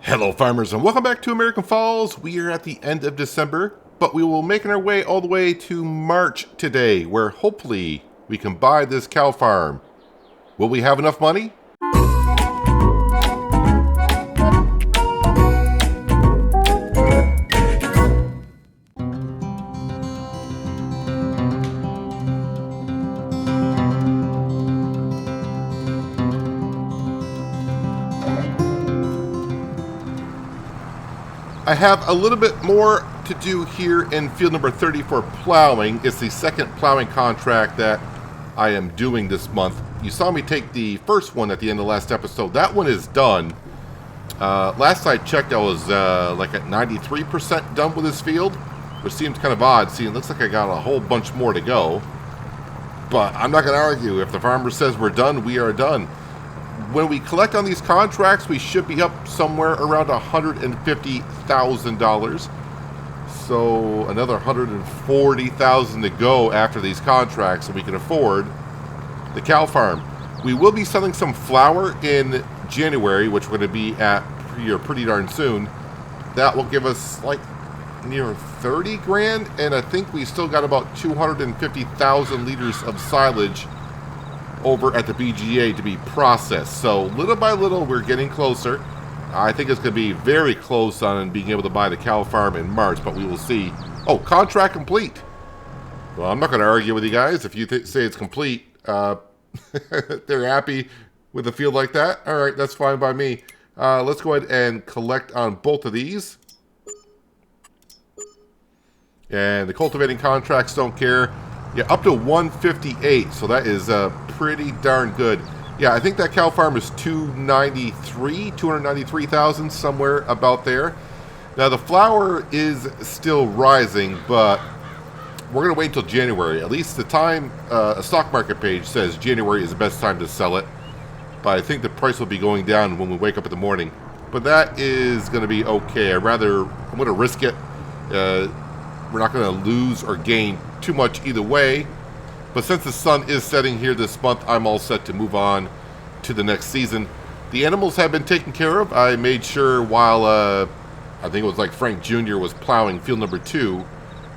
Hello farmers and welcome back to American Falls. We are at the end of December, but we will making our way all the way to March today, where hopefully we can buy this cow farm. Will we have enough money? I have a little bit more to do here in field number 30 for plowing. It's the second plowing contract that I am doing this month. You saw me take the first one at the end of the last episode. That one is done. Last I checked, I was like at 93% done with this field, which seems kind of odd. See, it looks like I got a whole bunch more to go. But I'm not going to argue. If the farmer says we're done, we are done. When we collect on these contracts, we should be up somewhere around $150,000. So another $140,000 to go after these contracts, and we can afford the cow farm. We will be selling some flour in January, which we're going to be at pretty darn soon. That will give us like near 30 grand, and I think we still got about 250,000 liters of silage over at the BGA to be processed. So little by little we're getting closer. I think it's going to be very close on being able to buy the cow farm in March, but we will see. Oh, contract complete. Well, I'm not going to argue with you guys. If you say it's complete, they're happy with a field like that. All right, that's fine by me. Let's go ahead and collect on both of these. And the cultivating contracts don't care. Yeah, up to 158, so that is pretty darn good. Yeah, I think that cow farm is 293,000, somewhere about there. Now, the flour is still rising, but we're going to wait until January. At least the time, a stock market page says January is the best time to sell it. But I think the price will be going down when we wake up in the morning. But that is going to be okay. I'm going to risk it. We're not going to lose or gain too much either way. But since the sun is setting here this month, I'm all set to move on to the next season. The animals have been taken care of. I made sure while, I think it was like Frank Jr. was plowing field number 2,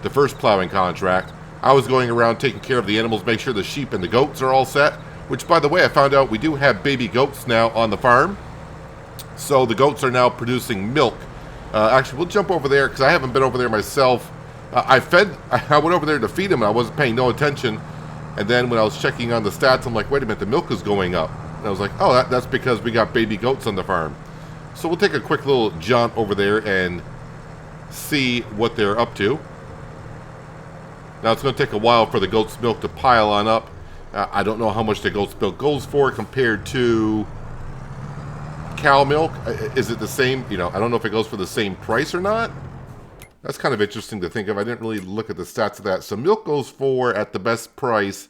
the first plowing contract, I was going around taking care of the animals, make sure the sheep and the goats are all set. Which, by the way, I found out we do have baby goats now on the farm. So the goats are now producing milk. Actually, we'll jump over there because I haven't been over there myself. I went over there to feed them, and I wasn't paying no attention. And then when I was checking on the stats, I'm like, wait a minute, the milk is going up. And I was like, oh, that's because we got baby goats on the farm. So we'll take a quick little jaunt over there and see what they're up to. Now, it's going to take a while for the goat's milk to pile on up. I don't know how much the goat's milk goes for compared to cow milk. Is it the same? I don't know if it goes for the same price or not. That's kind of interesting to think of. I didn't really look at the stats of that. So milk goes for, at the best price,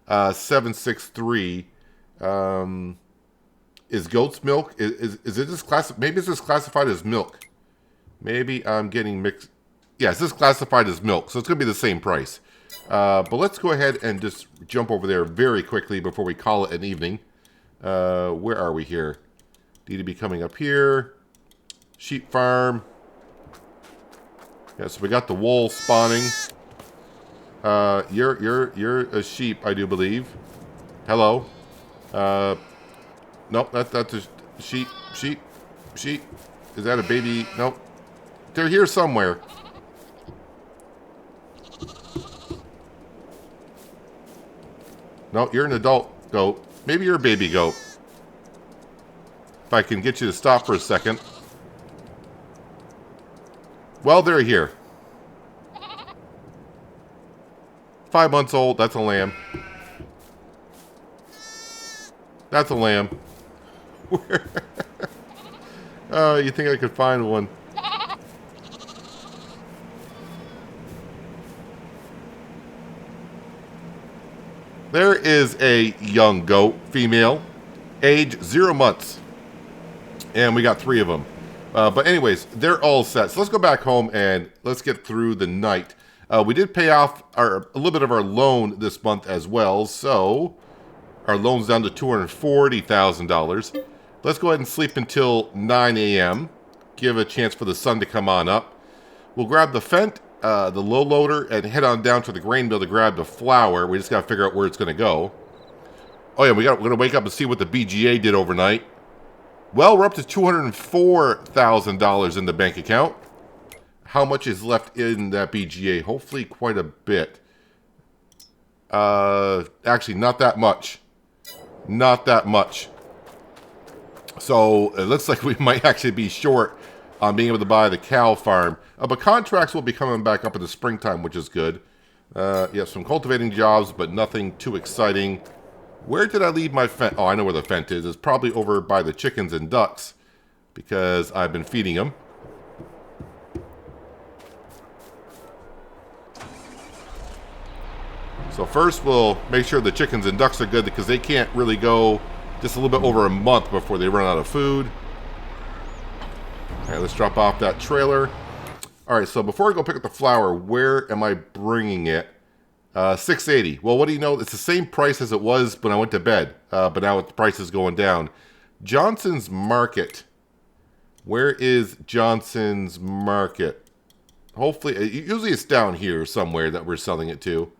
$7.63. Is goat's milk? Is it just maybe it's just classified as milk? Maybe I'm getting mixed. Yeah, it's just classified as milk, so it's going to be the same price. But let's go ahead and just jump over there very quickly before we call it an evening. Where are we here? Need to be coming up here. Sheep farm. Yeah, so we got the wool spawning. You're a sheep, I do believe. Hello. Nope, that's a sheep. Is that a baby? Nope. They're here somewhere. No, you're an adult goat. Maybe you're a baby goat. If I can get you to stop for a second. Well, they're here. 5 months old. That's a lamb. That's a lamb. Oh, you think I could find one? There is a young goat, female, age 0 months. And we got 3 of them. But anyways, they're all set. So let's go back home and let's get through the night. We did pay off a little bit of our loan this month as well. So our loan's down to $240,000. Let's go ahead and sleep until 9 a.m. give a chance for the sun to come on up. We'll grab the Fent, the low loader, and head on down to the grain mill to grab the flour. We just got to figure out where it's going to go. Oh yeah, we're going to wake up and see what the BGA did overnight. Well, we're up to $204,000 in the bank account. How much is left in that BGA? Hopefully quite a bit. Actually, not that much. Not that much. So it looks like we might actually be short on being able to buy the cow farm. But contracts will be coming back up in the springtime, which is good. Yeah, some cultivating jobs, but nothing too exciting. Where did I leave my Fent? Oh, I know where the Fent is. It's probably over by the chickens and ducks because I've been feeding them. So first we'll make sure the chickens and ducks are good because they can't really go just a little bit over a month before they run out of food. All right, let's drop off that trailer. All right, so before I go pick up the flour, where am I bringing it? $6.80. Well, what do you know? It's the same price as it was when I went to bed, but now the price is going down. Johnson's Market. Where is Johnson's Market? Hopefully, usually it's down here somewhere that we're selling it to.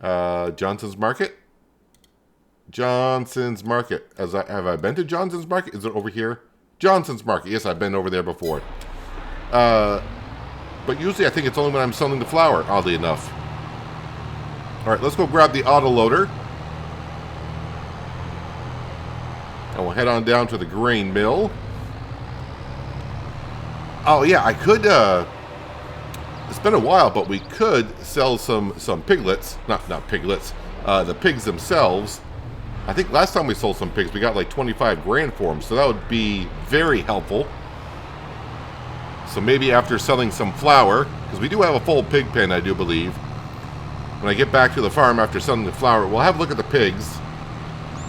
Johnson's Market? Johnson's Market. Have I been to Johnson's Market? Is it over here? Johnson's Market. Yes, I've been over there before. But usually I think it's only when I'm selling the flour, oddly enough. All right, let's go grab the autoloader. And we'll head on down to the grain mill. Oh, yeah, I could... it's been a while, but we could sell some piglets. Not piglets. The pigs themselves. I think last time we sold some pigs, we got like 25 grand for them. So that would be very helpful. So maybe after selling some flour, because we do have a full pig pen, I do believe. When I get back to the farm after selling the flour, we'll have a look at the pigs.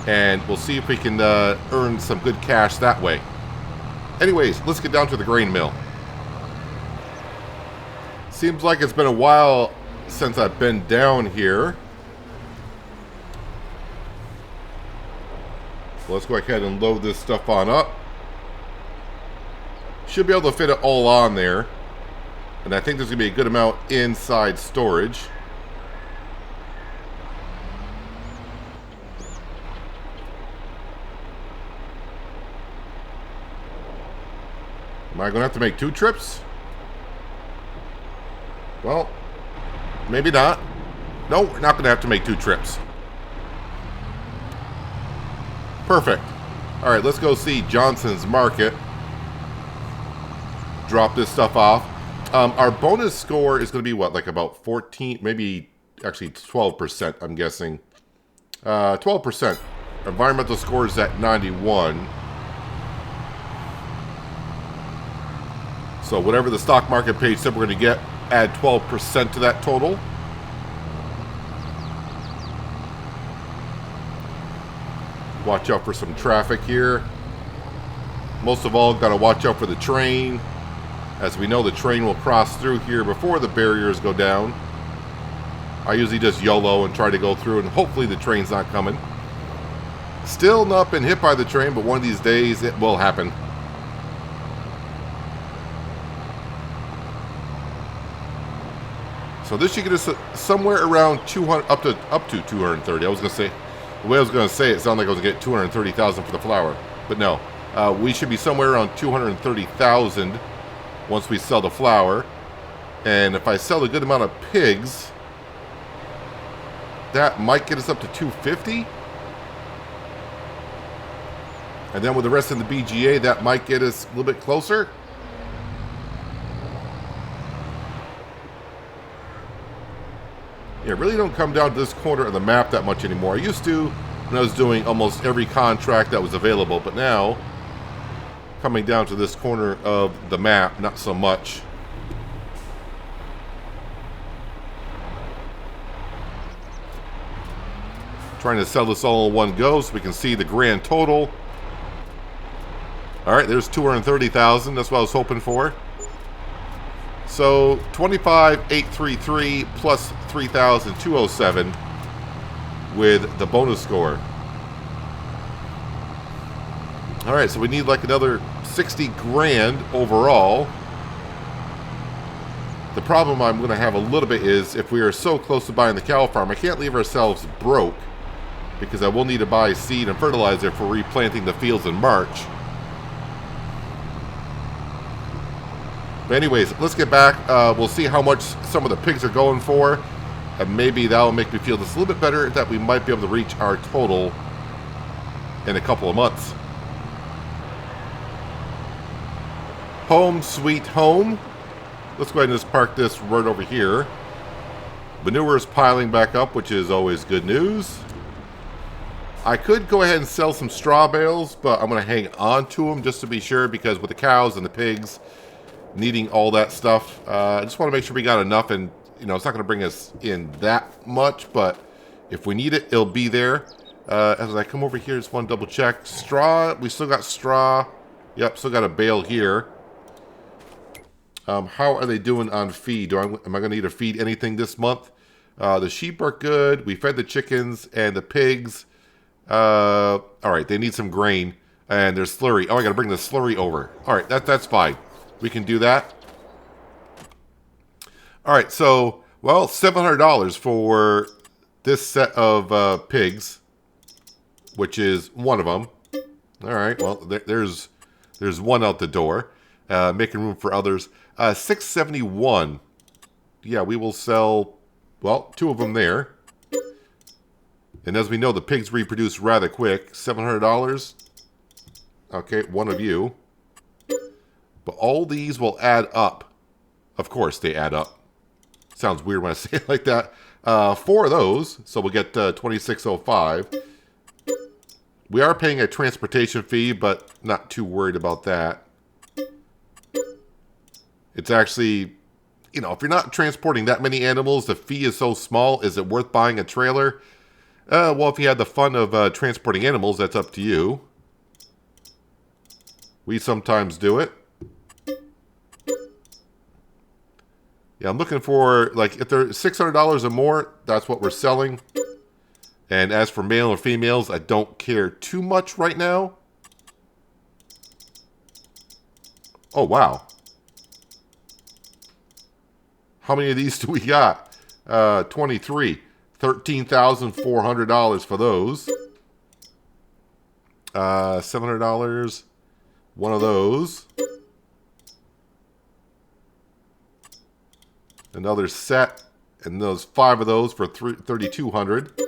And we'll see if we can earn some good cash that way. Anyways, let's get down to the grain mill. Seems like it's been a while since I've been down here. So let's go ahead and load this stuff on up. Should be able to fit it all on there. And I think there's going to be a good amount inside storage. Am I going to have to make 2 trips? Well, maybe not. No, we're not going to have to make 2 trips. Perfect. All right, let's go see Johnson's Market. Drop this stuff off. Our bonus score is going to be what, like about 14, maybe actually 12%, I'm guessing. 12%. Environmental score is at 91. So whatever the stock market page said we're going to get, add 12% to that total. Watch out for some traffic here. Most of all, got to watch out for the train. As we know, the train will cross through here before the barriers go down. I usually just YOLO and try to go through, and hopefully the train's not coming. Still not been hit by the train, but one of these days it will happen. So this should get us somewhere around 200, up to 230. I was gonna say, the way I was gonna say it sounded like I was gonna get 230,000 for the flour, but no, we should be somewhere around 230,000 once we sell the flour. And if I sell a good amount of pigs, that might get us up to 250. And then with the rest of the BGA, that might get us a little bit closer. Yeah, really don't come down to this corner of the map that much anymore. I used to when I was doing almost every contract that was available, but now coming down to this corner of the map, not so much. Trying to sell this all in one go so we can see the grand total. All right, there's 230,000. That's what I was hoping for. So 25,833 plus 3,207 with the bonus score. All right, so we need like another 60 grand overall. The problem I'm going to have a little bit is if we are so close to buying the cow farm, I can't leave ourselves broke because I will need to buy seed and fertilizer for replanting the fields in March. But anyways, let's get back. We'll see how much some of the pigs are going for. And maybe that will make me feel just a little bit better that we might be able to reach our total in a couple of months. Home sweet home. Let's go ahead and just park this right over here. Manure is piling back up, which is always good news. I could go ahead and sell some straw bales, but I'm going to hang on to them just to be sure, because with the cows and the pigs needing all that stuff, I just want to make sure we got enough. And you know, it's not going to bring us in that much, but if we need it, it'll be there. As I come over here, just want to double check. Straw, we still got straw. Yep, still got a bale here. How are they doing on feed? Am I going to need to feed anything this month? The sheep are good. We fed the chickens and the pigs. All right, they need some grain. And there's slurry. Oh, I got to bring the slurry over. All right, that's fine. We can do that. All right, so, well, $700 for this set of pigs, which is one of them. All right, well, there's one out the door, making room for others. $671. Yeah, we will sell, well, two of them there. And as we know, the pigs reproduce rather quick. $700. Okay, one of you. But all these will add up. Of course, they add up. Sounds weird when I say it like that. Four of those, so we'll get $26.05. We are paying a transportation fee, but not too worried about that. It's actually, you know, if you're not transporting that many animals, the fee is so small, is it worth buying a trailer? Well, if you had the fun of transporting animals, that's up to you. We sometimes do it. Yeah, I'm looking for, like, if they're $600 or more, that's what we're selling. And as for male or females, I don't care too much right now. Oh, wow. How many of these do we got? 23. $13,400 for those. $700. One of those. Another set, and those 5 of those for $3,200.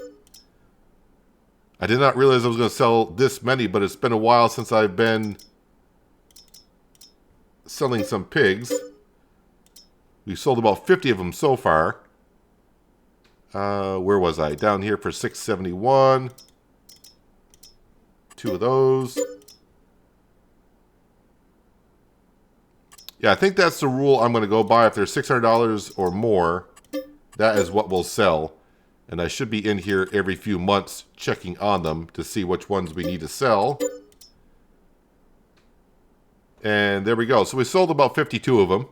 I did not realize I was going to sell this many, but it's been a while since I've been selling some pigs. We've sold about 50 of them so far. Where was I? Down here for $671. 2 of those. Yeah, I think that's the rule I'm going to go by. If they're $600 or more, that is what we'll sell. And I should be in here every few months checking on them to see which ones we need to sell. And there we go. So we sold about 52 of them.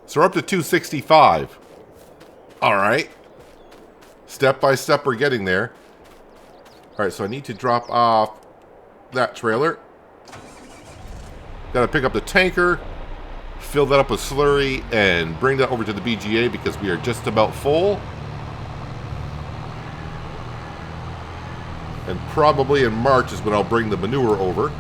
So we're up to 265. All right. Step by step, we're getting there. All right, so I need to drop off that trailer. Got to pick up the tanker, fill that up with slurry, and bring that over to the BGA because we are just about full. And probably in March is when I'll bring the manure over.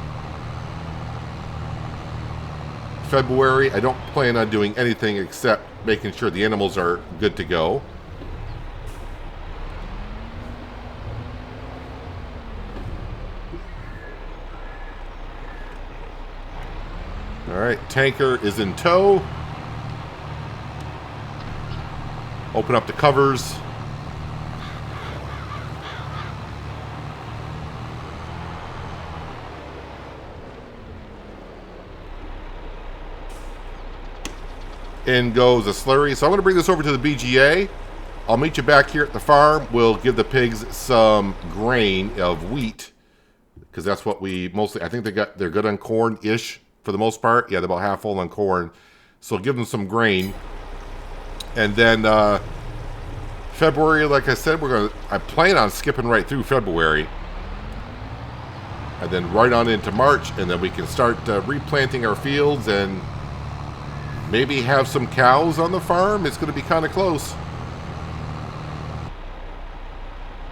February, I don't plan on doing anything except making sure the animals are good to go. All right, tanker is in tow. Open up the covers. In goes a slurry. So I'm going to bring this over to the BGA. I'll meet you back here at the farm. We'll give the pigs some grain of wheat because that's what we mostly, I think they're good on corn-ish for the most part. Yeah, they're about half full on corn. So give them some grain. And then February, like I said, I plan on skipping right through February. And then right on into March, and then we can start replanting our fields and maybe have some cows on the farm. It's going to be kind of close.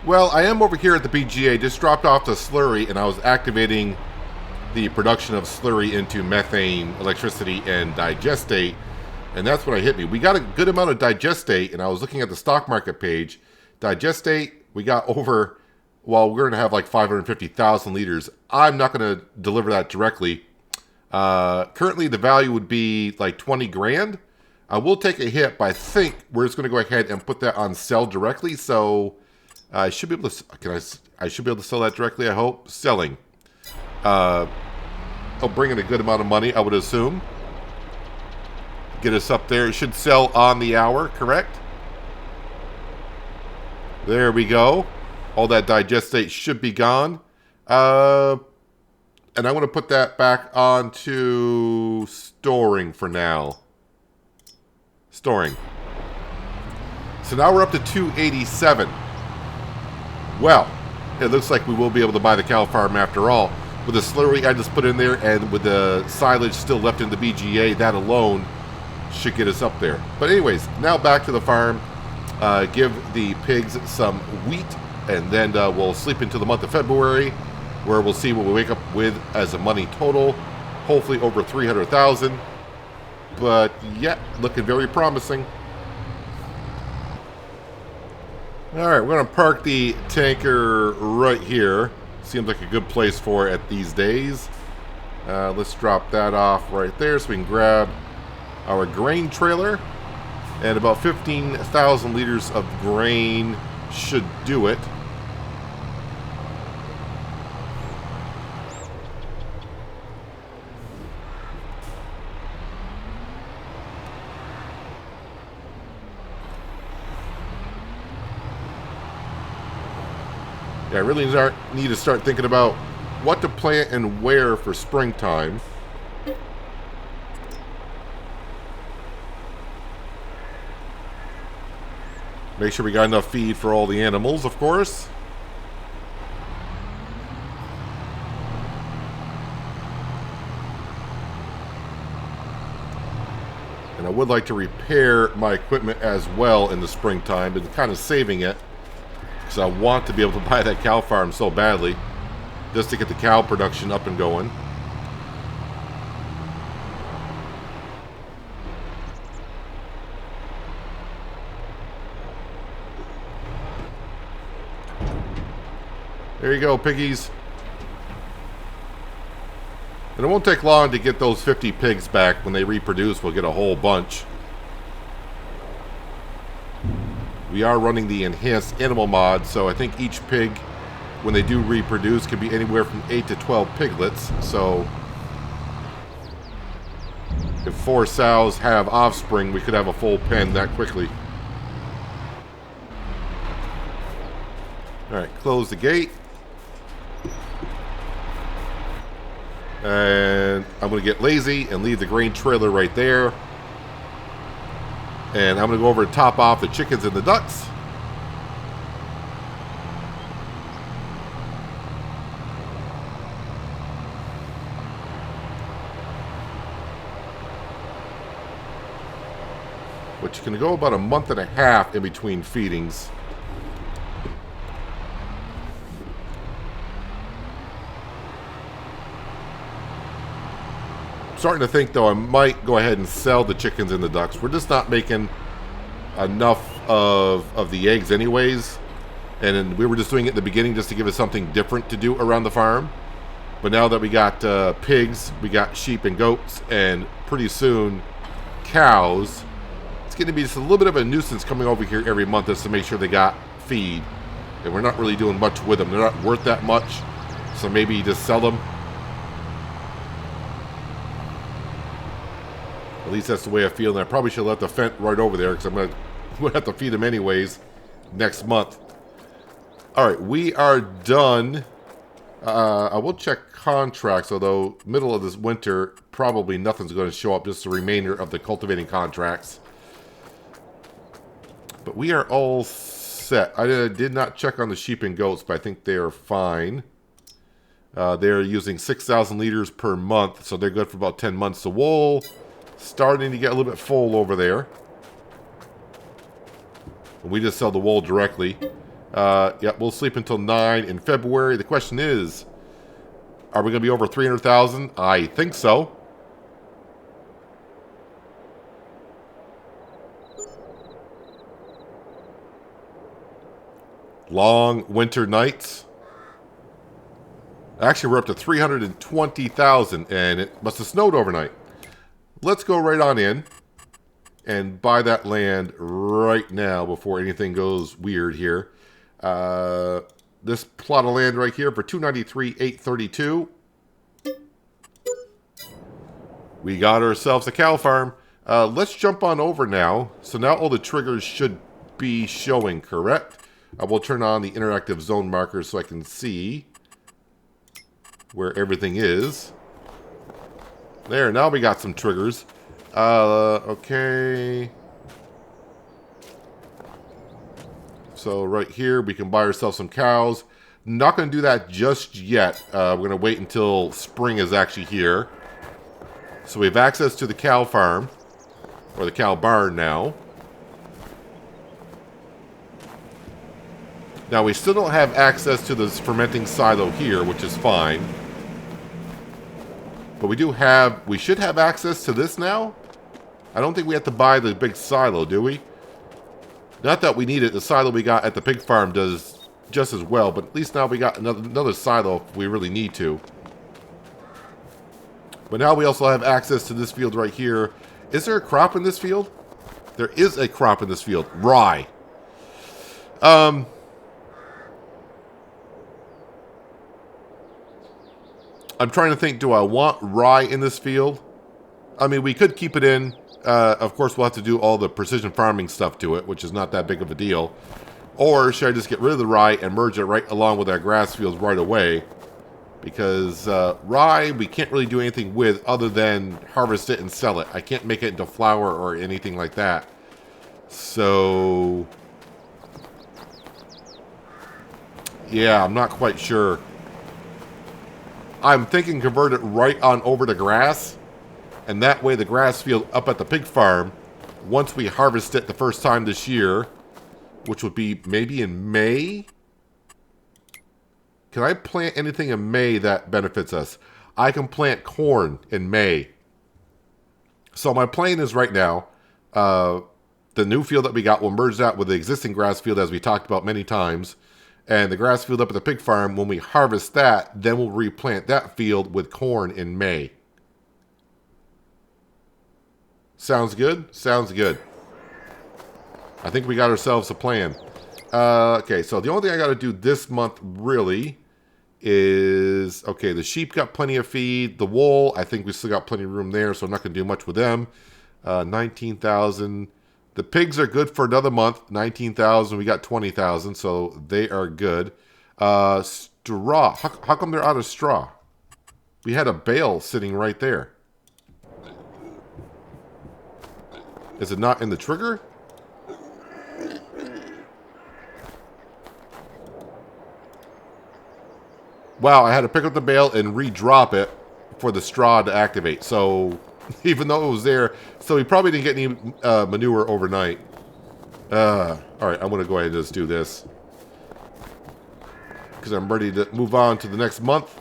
Well, I am over here at the BGA. Just dropped off the slurry, and I was activating the production of slurry into methane, electricity, and digestate. And that's what hit me. We got a good amount of digestate, and I was looking at the stock market page. Digestate, we got over, well, we're going to have like 550,000 liters. I'm not going to deliver that directly. Currently, the value would be like 20 grand. I will take a hit, but I think we're just going to go ahead and put that on sell directly. So I should be able to, I should be able to sell that directly, I hope. Selling. I'll bring in a good amount of money, I would assume. Get us up there. It should sell on the hour, correct? There we go. All that digestate should be gone. And I'm going to put that back onto storing for now. Storing. So now we're up to 287. Well, it looks like we will be able to buy the cow farm after all. With the slurry I just put in there and with the silage still left in the BGA, that alone should get us up there. But anyways, now back to the farm. Give the pigs some wheat, and then we'll sleep into the month of February, where we'll see what we wake up with as a money total. Hopefully over 300,000. But yeah, looking very promising. All right, we're gonna park the tanker right here. Seems like a good place for it these days. Let's drop that off right there so we can grab our grain trailer, and about 15,000 liters of grain should do it. Yeah, I really need to start thinking about what to plant and where for springtime. Make sure we got enough feed for all the animals, of course. And I would like to repair my equipment as well in the springtime, but kind of saving it, because I want to be able to buy that cow farm so badly, just to get the cow production up and going. There you go, piggies. And it won't take long to get those 50 pigs back. When they reproduce, we'll get a whole bunch. We are running the enhanced animal mod, so I think each pig, when they do reproduce, can be anywhere from 8 to 12 piglets. So if 4 sows have offspring, we could have a full pen that quickly. Alright, close the gate. And I'm going to get lazy and leave the grain trailer right there. And I'm going to go over and top off the chickens and the ducks. Which can go about a month and a half in between feedings. Starting to think, though, I might go ahead and sell the chickens and the ducks. We're just not making enough of the eggs anyways. And then we were just doing it in the beginning just to give us something different to do around the farm. But now that we got pigs, we got sheep and goats, and pretty soon cows, it's going to be just a little bit of a nuisance coming over here every month just to make sure they got feed. And we're not really doing much with them. They're not worth that much. So maybe you just sell them. At least that's the way I feel. And I probably should let the fence right over there because I'm going to have to feed them anyways next month. All right, we are done. I will check contracts, although middle of this winter, probably nothing's going to show up, just the remainder of the cultivating contracts. But we are all set. I did not check on the sheep and goats, but I think they are fine. They're using 6,000 liters per month, so they're good for about 10 months. The wool starting to get a little bit full over there. We just sell the wool directly. Yep, we'll sleep until 9 in February. The question is, are we going to be over 300,000? I think so. Long winter nights. Actually, we're up to 320,000, and it must have snowed overnight. Let's go right on in and buy that land right now before anything goes weird here. This plot of land right here for $293,832. We got ourselves a cow farm. Let's jump on over now. So now all the triggers should be showing, correct? I will turn on the interactive zone markers so I can see where everything is. There, now we got some triggers. Okay. So right here, we can buy ourselves some cows. Not going to do that just yet. We're going to wait until spring is actually here. So we have access to the cow farm, or the cow barn now. Now we still don't have access to this fermenting silo here, which is fine. But we should have access to this now. I don't think we have to buy the big silo, do we? Not that we need it. The silo we got at the pig farm does just as well, but at least now we got another silo if we really need to. But now we also have access to this field right here. Is there a crop in this field? There is a crop in this field. Rye. I'm trying to think, do I want rye in this field? I mean, we could keep it in. Of course, we'll have to do all the precision farming stuff to it, which is not that big of a deal. Or should I just get rid of the rye and merge it right along with our grass fields right away? Because rye, we can't really do anything with other than harvest it and sell it. I can't make it into flour or anything like that. So, yeah, I'm not quite sure. I'm thinking convert it right on over to grass. And that way the grass field up at the pig farm, once we harvest it the first time this year, which would be maybe in May. Can I plant anything in May that benefits us? I can plant corn in May. So my plan is right now, the new field that we got will merge that with the existing grass field as we talked about many times. And the grass field up at the pig farm, when we harvest that, then we'll replant that field with corn in May. Sounds good? Sounds good. I think we got ourselves a plan. Okay, so the only thing I got to do this month, really, is... Okay, the sheep got plenty of feed. The wool, I think we still got plenty of room there, so I'm not going to do much with them. 19,000. The pigs are good for another month. 19,000. We got 20,000, so they are good. Straw. How come they're out of straw? We had a bale sitting right there. Is it not in the trigger? Wow, I had to pick up the bale and re-drop it for the straw to activate. So, even though it was there, so we probably didn't get any manure overnight. Alright, I'm going to go ahead and just do this. Because I'm ready to move on to the next month.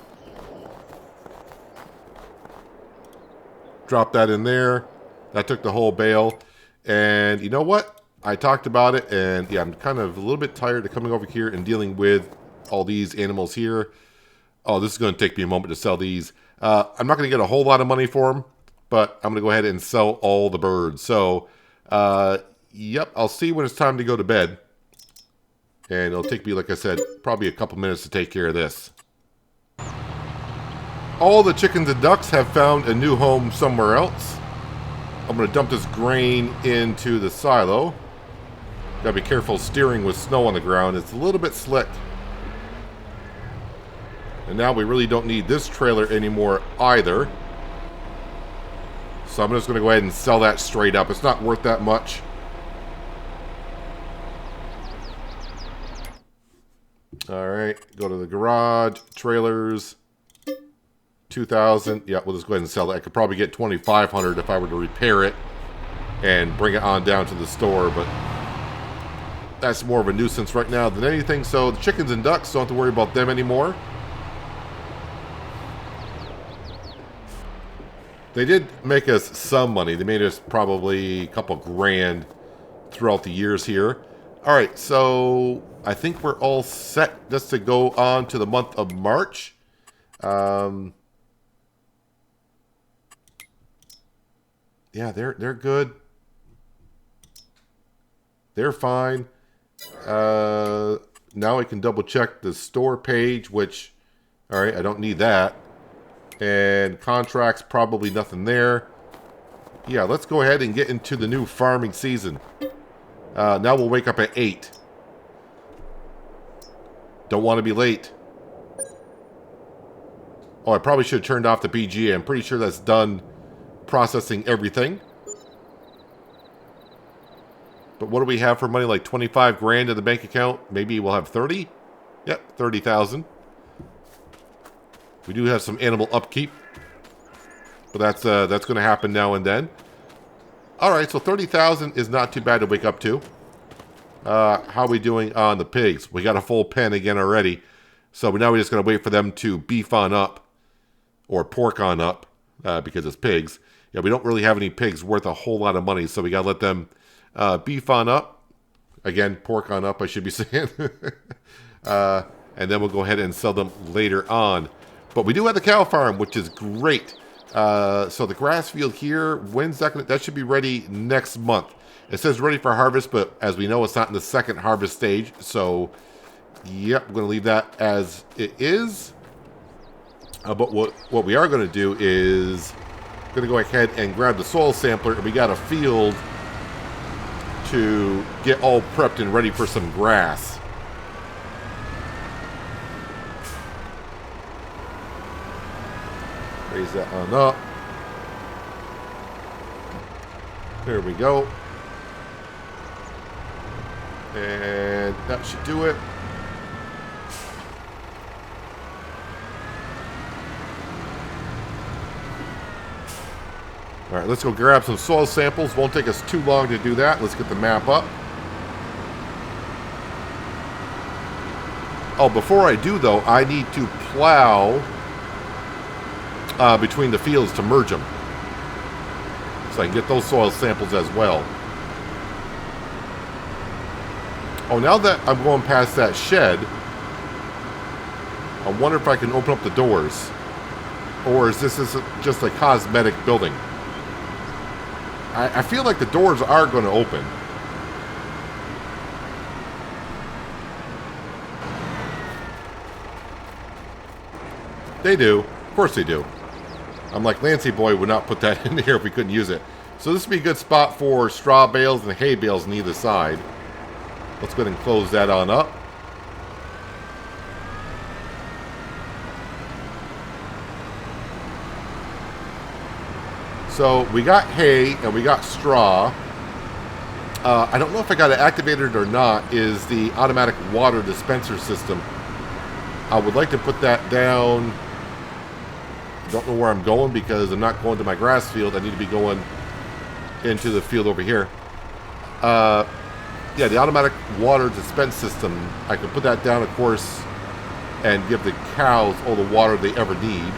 Drop that in there. That took the whole bale. And you know what? I talked about it, and yeah, I'm kind of a little bit tired of coming over here and dealing with all these animals here. Oh, this is going to take me a moment to sell these. I'm not going to get a whole lot of money for them, but I'm going to go ahead and sell all the birds. So, yep, I'll see when it's time to go to bed. And it'll take me, like I said, probably a couple minutes to take care of this. All the chickens and ducks have found a new home somewhere else. I'm going to dump this grain into the silo. Gotta be careful steering with snow on the ground. It's a little bit slick. And now we really don't need this trailer anymore either. So I'm just going to go ahead and sell that straight up. It's not worth that much. Alright, go to the garage, trailers. 2,000. Yeah, we'll just go ahead and sell it. I could probably get 2,500 if I were to repair it and bring it on down to the store, but that's more of a nuisance right now than anything. So the chickens and ducks, don't have to worry about them anymore. They did make us some money. They made us probably a couple grand throughout the years here. All right, so I think we're all set just to go on to the month of March. Yeah, they're good. They're fine. Now I can double check the store page, which, all right, I don't need that. And contracts, probably nothing there. Yeah, let's go ahead and get into the new farming season. Now we'll wake up at 8. Don't want to be late. Oh, I probably should have turned off the BGA. I'm pretty sure that's done processing everything. But what do we have for money? Like 25 grand in the bank account? Maybe we'll have 30? Yep, 30,000. We do have some animal upkeep. But that's going to happen now and then. Alright, so 30,000 is not too bad to wake up to. How are we doing on the pigs? We got a full pen again already. So now we're just going to wait for them to beef on up. Or pork on up. Because it's pigs. Yeah, we don't really have any pigs worth a whole lot of money. So we got to let them beef on up. Again, pork on up, I should be saying. And then we'll go ahead and sell them later on. But we do have the cow farm, which is great. So the grass field here, when's that gonna, that should be ready next month. It says ready for harvest, but as we know, it's not in the second harvest stage. So, yep, we're going to leave that as it is. But what we are going to do is going to go ahead and grab the soil sampler, and we got a field to get all prepped and ready for some grass. Raise that on up. There we go. And that should do it. All right, let's go grab some soil samples. Won't take us too long to do that. Let's get the map up. Oh, before I do, though, I need to plow between the fields to merge them. So I can get those soil samples as well. Oh, now that I'm going past that shed, I wonder if I can open up the doors. Or is this just a cosmetic building? I feel like the doors are going to open. They do. Of course they do. I'm like, Lancy Boy would not put that in here if we couldn't use it. So this would be a good spot for straw bales and hay bales on either side. Let's go ahead and close that on up. So we got hay and we got straw. I don't know if I got it activated or not, is the automatic water dispenser system. I would like to put that down. Don't know where I'm going because I'm not going to my grass field. I need to be going into the field over here. Yeah, the automatic water dispense system. I can put that down, of course, and give the cows all the water they ever need.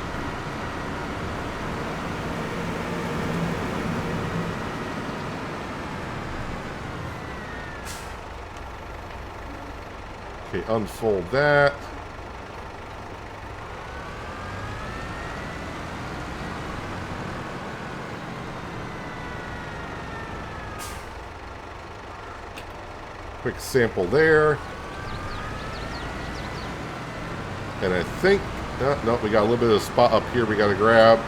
Okay, unfold that. Quick sample there. And I think, no, we got a little bit of a spot up here we got to grab.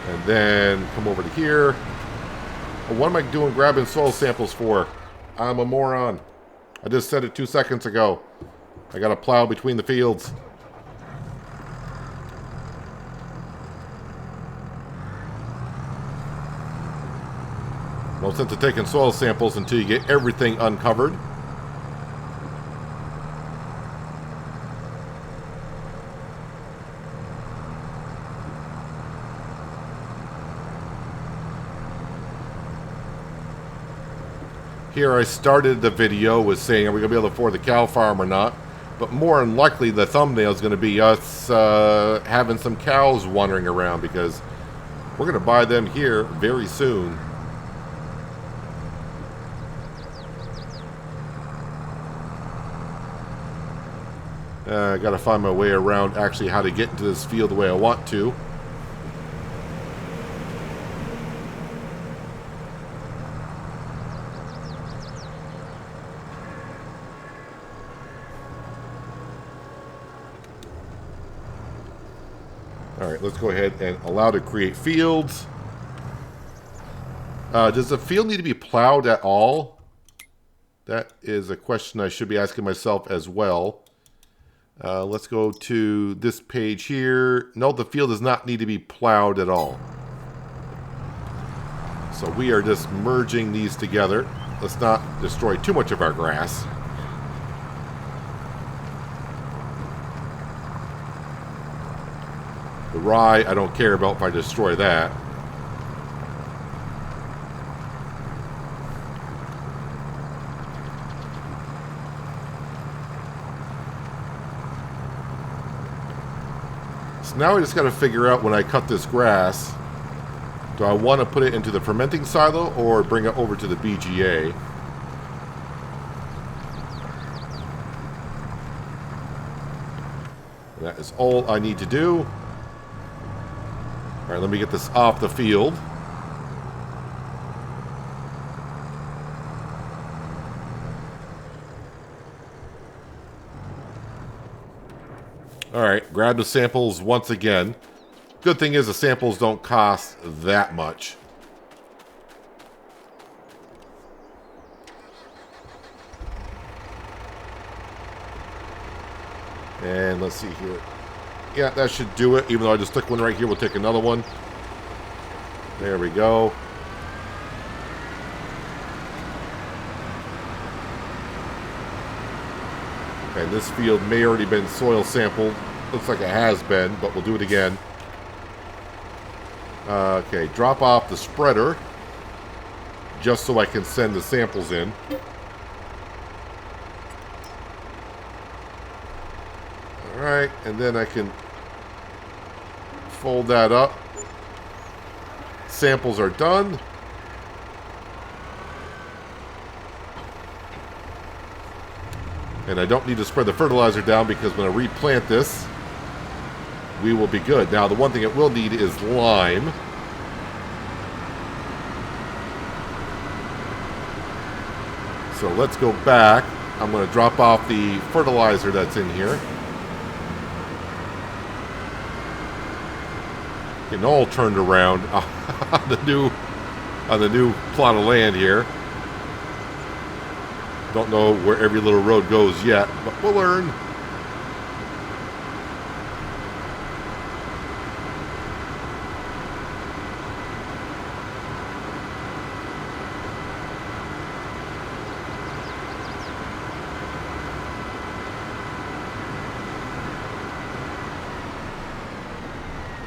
And then come over to here. What am I doing grabbing soil samples for? I'm a moron. I just said it 2 seconds ago. I got to plow between the fields. No sense of taking soil samples until you get everything uncovered. Here I started the video with saying, are we going to be able to afford the cow farm or not? But more than likely, the thumbnail is going to be us having some cows wandering around, because we're going to buy them here very soon. I got to find my way around actually how to get into this field the way I want to. Alright, let's go ahead and allow to create fields. Does the field need to be plowed at all? That is a question I should be asking myself as well. Let's go to this page here. No, the field does not need to be plowed at all. So we are just merging these together. Let's not destroy too much of our grass. The rye, I don't care about if I destroy that. So now I just got to figure out when I cut this grass, do I want to put it into the fermenting silo or bring it over to the BGA? And that is all I need to do. All right, let me get this off the field. All right, grab the samples once again. Good thing is the samples don't cost that much. And let's see here. Yeah, that should do it. Even though I just took one right here, we'll take another one. There we go. And this field may already been soil sampled. Looks like it has been, but we'll do it again. Okay, drop off the spreader, just so I can send the samples in. Alright, and then I can fold that up. Samples are done. And I don't need to spread the fertilizer down, because when I replant this, we will be good. Now, the one thing it will need is lime. So let's go back. I'm going to drop off the fertilizer that's in here. Getting all turned around on the new plot of land here. Don't know where every little road goes yet, but we'll learn.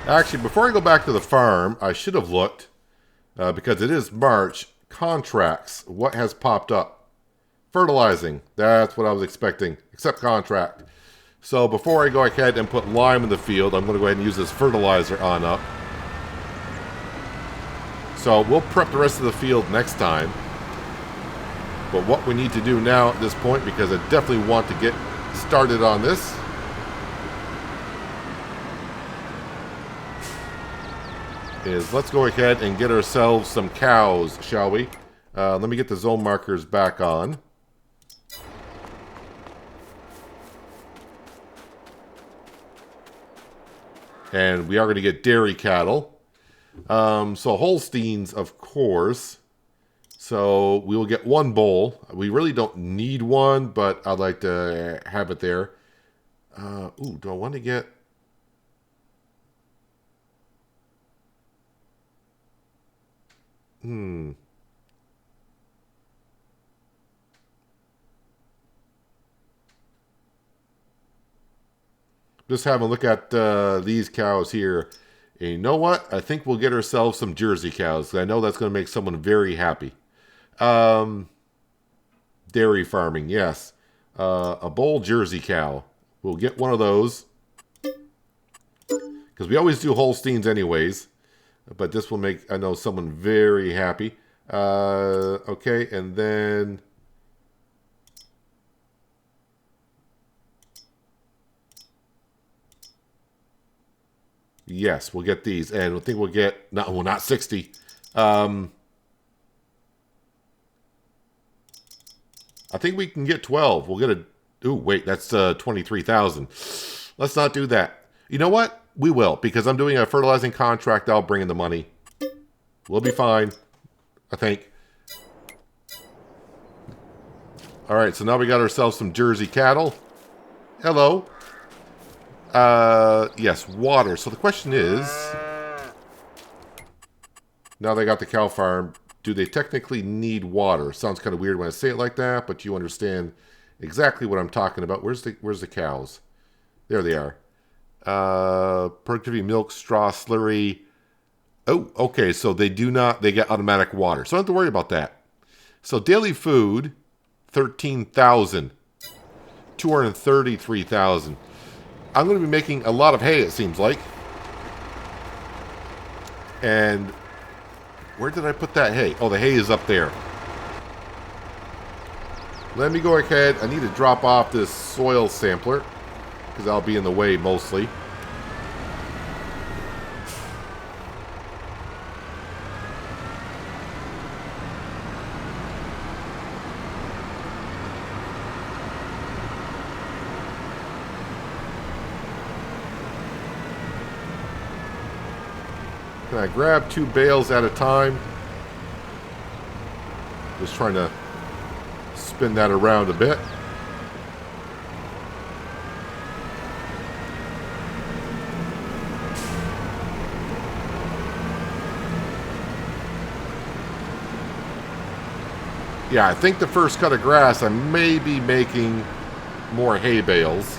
Actually, before I go back to the farm, I should have looked, because it is March, contracts. What has popped up? Fertilizing. That's what I was expecting. Accept contract. So before I go ahead and put lime in the field, I'm going to go ahead and use this fertilizer on up. So we'll prep the rest of the field next time. But what we need to do now at this point, because I definitely want to get started on this, is let's go ahead and get ourselves some cows, shall we? Let me get the zone markers back on. And we are going to get dairy cattle. So Holsteins, of course. So we will get one bull. We really don't need one, but I'd like to have it there. Ooh, do I want to get... Just having a look at these cows here. And you know what? I think we'll get ourselves some Jersey cows. I know that's going to make someone very happy. Dairy farming, yes. A bull Jersey cow. We'll get one of those. Because we always do Holsteins anyways. But this will make, I know, someone very happy. Okay, and then... Yes, we'll get these. And I think we'll get... not 60. I think we can get 12. We'll get a... Ooh, wait, that's 23,000. Let's not do that. You know what? We will, because I'm doing a fertilizing contract. I'll bring in the money. We'll be fine, I think. All right, so now we got ourselves some Jersey cattle. Hello. Yes, water. So the question is, now they got the cow farm, do they technically need water? Sounds kind of weird when I say it like that, but you understand exactly what I'm talking about. Where's the cows? There they are. Productivity, milk, straw, slurry. Oh, okay, so they get automatic water. So I don't have to worry about that. So daily food, 13,000. 233,000. I'm going to be making a lot of hay, it seems like. And where did I put that hay? Oh, the hay is up there. Let me go ahead. I need to drop off this soil sampler because I'll be in the way mostly. Can I grab 2 bales at a time? Just trying to spin that around a bit. Yeah, I think the first cut of grass I may be making more hay bales.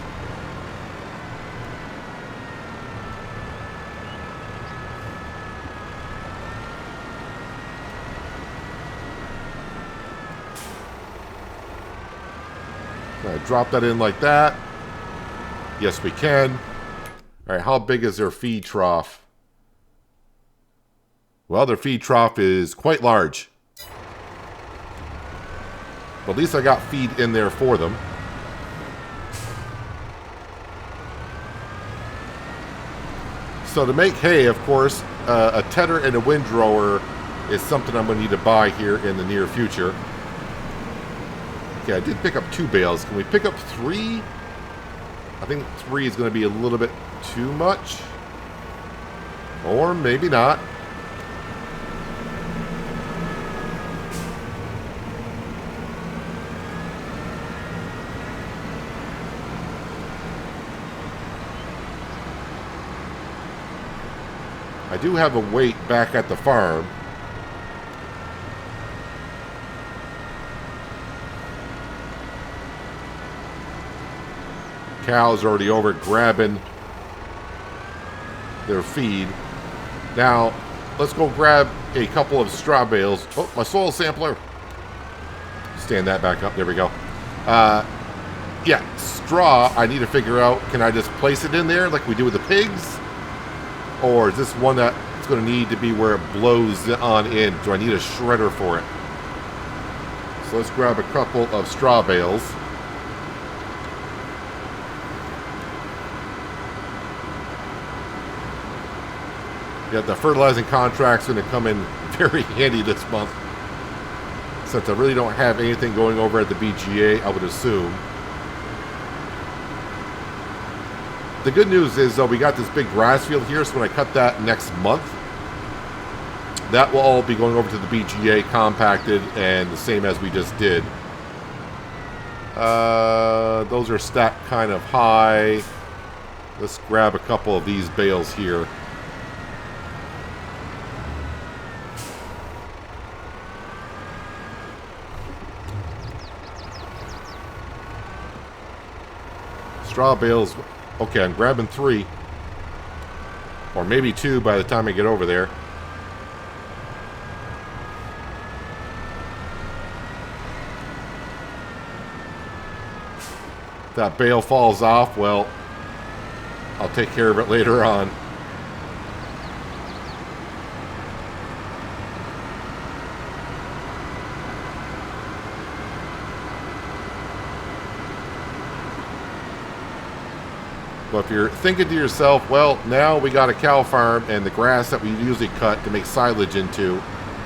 Drop that in like that. Yes, we can. All right, how big is their feed trough? Well, their feed trough is quite large. But at least I got feed in there for them. So to make hay, of course, a tedder and a windrower is something I'm going to need to buy here in the near future. Okay, I did pick up 2 bales. Can we pick up 3? I think 3 is going to be a little bit too much. Or maybe not. I do have a weight back at the farm. Cows are already over grabbing their feed. Now, let's go grab a couple of straw bales. Oh, my soil sampler. Stand that back up. There we go. Yeah, straw, I need to figure out, can I just place it in there like we do with the pigs? Or is this one that's going to need to be where it blows on in? Do I need a shredder for it? So let's grab a couple of straw bales. Yeah, the fertilizing contract's going to come in very handy this month. Since I really don't have anything going over at the BGA, I would assume. The good news is, though, we got this big grass field here, so when I cut that next month, that will all be going over to the BGA compacted and the same as we just did. Those are stacked kind of high. Let's grab a couple of these bales here. Straw bales Okay, I'm grabbing 3. Or maybe 2 by the time I get over there. If that bale falls off, well, I'll take care of it later on. But if you're thinking to yourself, well, now we got a cow farm and the grass that we usually cut to make silage into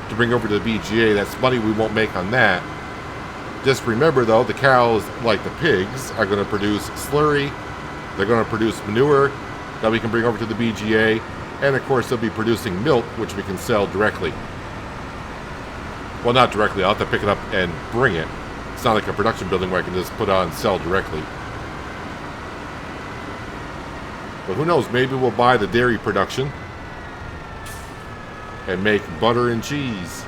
to bring over to the BGA, that's money we won't make on that. Just remember, though, the cows, like the pigs, are going to produce slurry. They're going to produce manure that we can bring over to the BGA. And, of course, they'll be producing milk, which we can sell directly. Well, not directly. I'll have to pick it up and bring it. It's not like a production building where I can just put on and sell directly. But who knows? Maybe we'll buy the dairy production and make butter and cheese.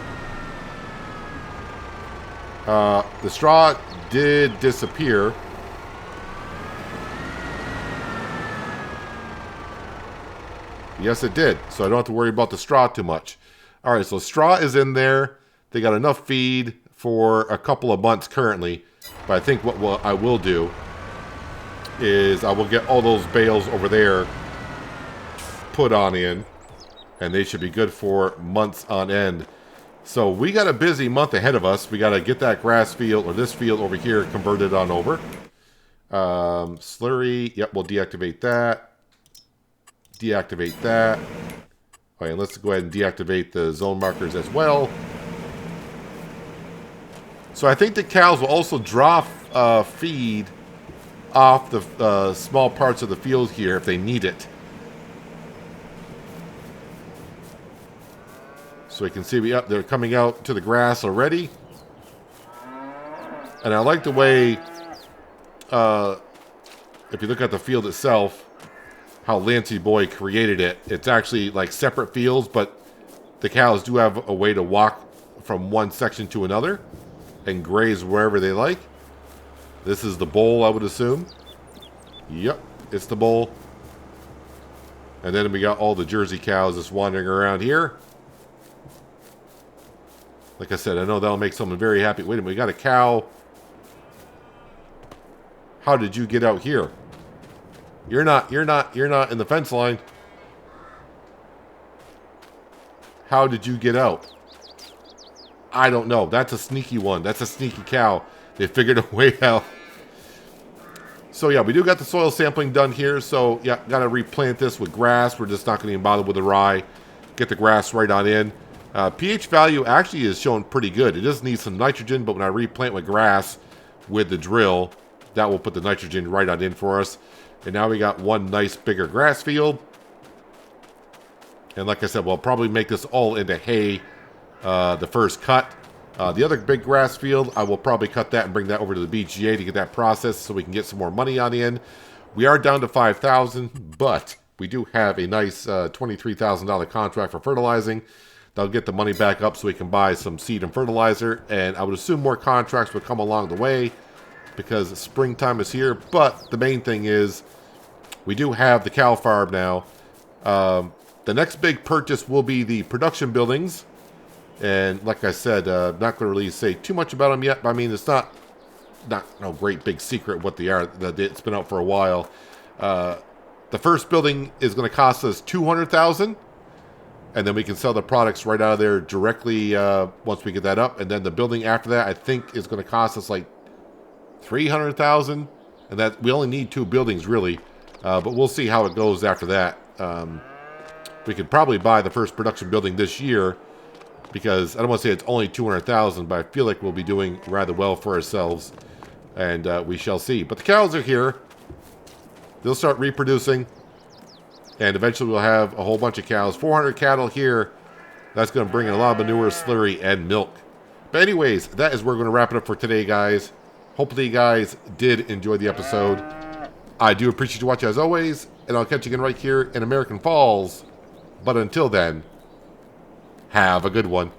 The straw did disappear. Yes, it did. So I don't have to worry about the straw too much. All right, so straw is in there. They got enough feed for a couple of months currently. But I think what I will do is I will get all those bales over there put on in. And they should be good for months on end. So we got a busy month ahead of us. We got to get that grass field, or this field over here, converted on over. Slurry. Yep, we'll deactivate that. Deactivate that. All right, let's go ahead and deactivate the zone markers as well. So I think the cows will also drop feed off the small parts of the field here if they need it. So we can see they're coming out to the grass already. And I like the way, if you look at the field itself, how Lancey Boy created it. It's actually like separate fields, but the cows do have a way to walk from one section to another and graze wherever they like. This is the bowl, I would assume. Yep, it's the bowl. And then we got all the Jersey cows just wandering around here. Like I said, I know that'll make someone very happy. Wait a minute, we got a cow. How did you get out here? You're not in the fence line. How did you get out? I don't know. That's a sneaky one. That's a sneaky cow. They figured a way out. So yeah, we do got the soil sampling done here. So yeah, got to replant this with grass. We're just not going to even bother with the rye. Get the grass right on in. pH value actually is showing pretty good. It does need some nitrogen, but when I replant with grass with the drill, that will put the nitrogen right on in for us. And now we got one nice bigger grass field. And like I said, we'll probably make this all into hay, the first cut. The other big grass field, I will probably cut that and bring that over to the BGA to get that processed so we can get some more money on in. We are down to $5,000, but we do have a nice $23,000 contract for fertilizing. That'll get the money back up so we can buy some seed and fertilizer. And I would assume more contracts will come along the way because springtime is here. But the main thing is we do have the cow farm now. The next big purchase will be the production buildings. And like I said, not going to really say too much about them yet. But I mean, it's not no great big secret what they are. It's been out for a while. The first building is going to cost us $200,000. And then we can sell the products right out of there directly once we get that up. And then the building after that, I think, is going to cost us like $300,000. And that we only need 2 buildings, really. But we'll see how it goes after that. We could probably buy the first production building this year. Because I don't want to say it's only $200,000, but I feel like we'll be doing rather well for ourselves. And we shall see. But the cows are here. They'll start reproducing. And eventually we'll have a whole bunch of cows. 400 cattle here. That's going to bring in a lot of manure, slurry, and milk. But anyways, that is where we're going to wrap it up for today, guys. Hopefully you guys did enjoy the episode. I do appreciate you watching as always. And I'll catch you again right here in American Falls. But until then, have a good one.